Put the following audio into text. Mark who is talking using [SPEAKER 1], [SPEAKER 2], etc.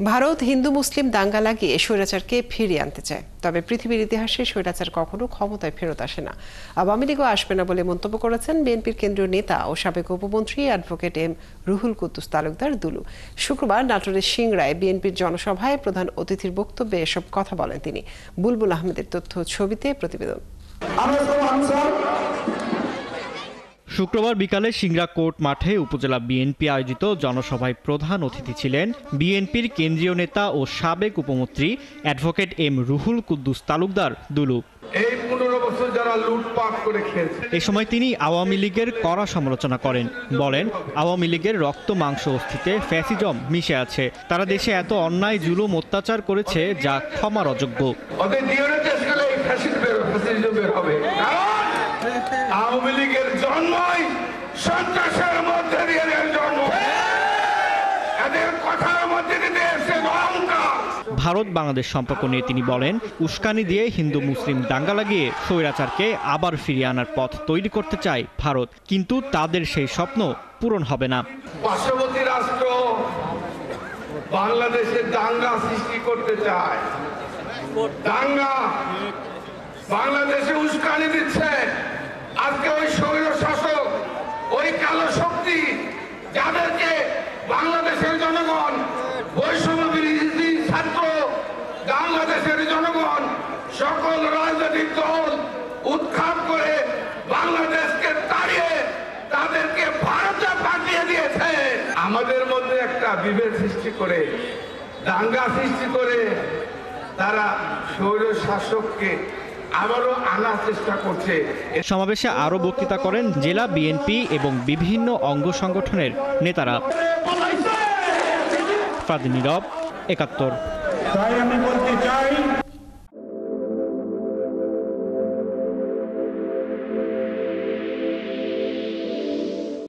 [SPEAKER 1] ভারত হিন্দু মুসলিম দাঙ্গা লাগিয়ে স্বৈরাচারকে ফিরিয়ে আনতে চায়, তবে পৃথিবীর ইতিহাসে স্বৈরাচার কখনো ক্ষমতায় ফেরত আসে না। আওয়ামী লীগও আসবে না বলে মন্তব্য করেছেন বিএনপির কেন্দ্রীয় নেতা ও সাবেক উপমন্ত্রী অ্যাডভোকেট এম রুহুল কুদ্দুস তালুকদার দুলু। শুক্রবার নাটোরের সিংড়ায় বিএনপির জনসভায় প্রধান অতিথির বক্তব্যে এসব কথা বলেন তিনি। বুলবুল আহমেদের তথ্য ছবিতে প্রতিবেদন।
[SPEAKER 2] শুক্রবার বিকালে সিংড়া কোর্ট মাঠে উপজেলা বিএনপি আয়োজিত জনসভায় প্রধান অতিথি ছিলেন বিএনপির কেন্দ্রীয় নেতা ও সাবেক উপমন্ত্রী অ্যাডভোকেট এম রুহুল কুদ্দুস তালুকদার দুলু।
[SPEAKER 3] এই 15 বছর যারা লুটপাট করে খেয়েছে,
[SPEAKER 2] এ সময় তিনি আওয়ামী লীগের কড়া সমালোচনা করেন। বলেন, আওয়ামী লীগের রক্ত মাংস অস্থিতে ফ্যাসিজম মিশে আছে। তারা দেশে এত অন্যায় জুলুম অত্যাচার করেছে যা ক্ষমার অযোগ্য।
[SPEAKER 3] ওদের ডিএনএ টেস্ট করলে এই ফ্যাসিজম বের হবে। আওয়ামী লীগের জন্মই সন্ত্রাসের মধ্যে দিয়ে জন্ম। এদের কথার মধ্যে দিয়ে এসে অহংকার।
[SPEAKER 2] ভারত বাংলাদেশ সম্পর্ক নিয়ে তিনি বলেন, উস্কানি দিয়ে হিন্দু মুসলিম দাঙ্গা লাগিয়ে স্বৈরাচারকে আবার ফিরিয়ে আনার পথ তৈরি করতে চায় ভারত, কিন্তু তাদের সেই স্বপ্ন পূরণ হবে না।
[SPEAKER 3] পার্শ্ববর্তী রাষ্ট্র বাংলাদেশে দাঙ্গা সৃষ্টি করতে চায়। দাঙ্গা বাংলাদেশে উস্কানি দিচ্ছে। আজকে ওই স্বৈর শাসক, ওই কালো শক্তি, যাদেরকে বাংলাদেশের জনগণ, বৈষম্য বিরোধী ছাত্র, বাংলাদেশের জনগণ, সকল রাজনৈতিক দল উৎখাত করে বাংলাদেশকে তাড়িয়ে তাদেরকে ভারতে পাঠিয়ে দিয়েছে। আমাদের মধ্যে একটা বিভেদ সৃষ্টি করে, দাঙ্গা সৃষ্টি করে তারা স্বৈর শাসককে আবারও আনার চেষ্টা করছে।
[SPEAKER 2] সমাবেশে আরও বক্তৃতা করেন জেলা বিএনপি এবং বিভিন্ন অঙ্গ সংগঠনের নেতারা। ফাদিল নীরব, ৭১।